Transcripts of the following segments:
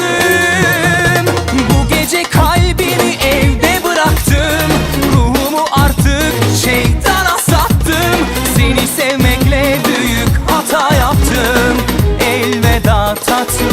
tatlım. Bu gece kalbimi evde bıraktım. Ruhumu artık şeytana sattım. Seni sevmekle büyük hata yaptım. Elveda tatlım.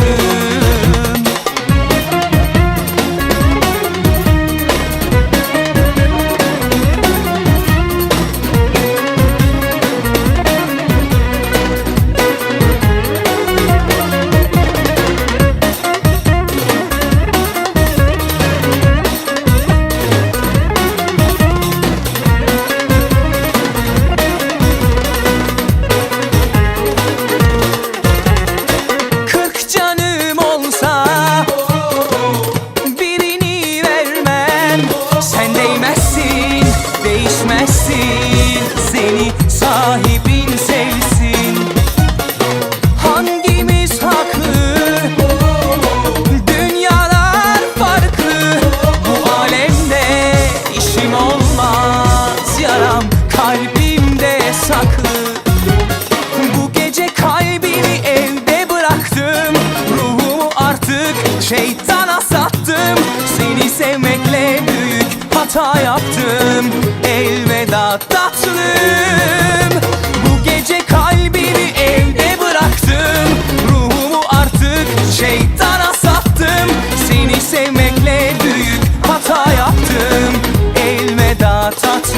Seni sahibin sevsin. Hangimiz haklı? Dünyalar farklı. Bu alemde işim olmaz. Yaram kalbimde saklı. Bu gece kalbimi evde bıraktım. Ruhumu artık şeytana sattım. Seni sevmekle büyük hata yaptım. Elveda tatlım. Bu gece kalbimi evde bıraktım. Ruhumu artık şeytana sattım. Seni sevmekle büyük hata yaptım. Elveda tatlım.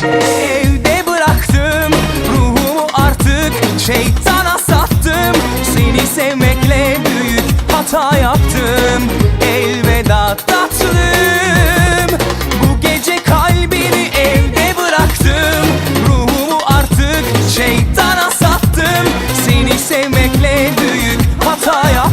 Evde bıraktım. Ruhumu artık şeytana sattım. Seni sevmekle büyük hata yaptım. Elveda tatlım. Bu gece kalbimi evde bıraktım. Ruhumu artık şeytana sattım. Seni sevmekle büyük hata yaptım.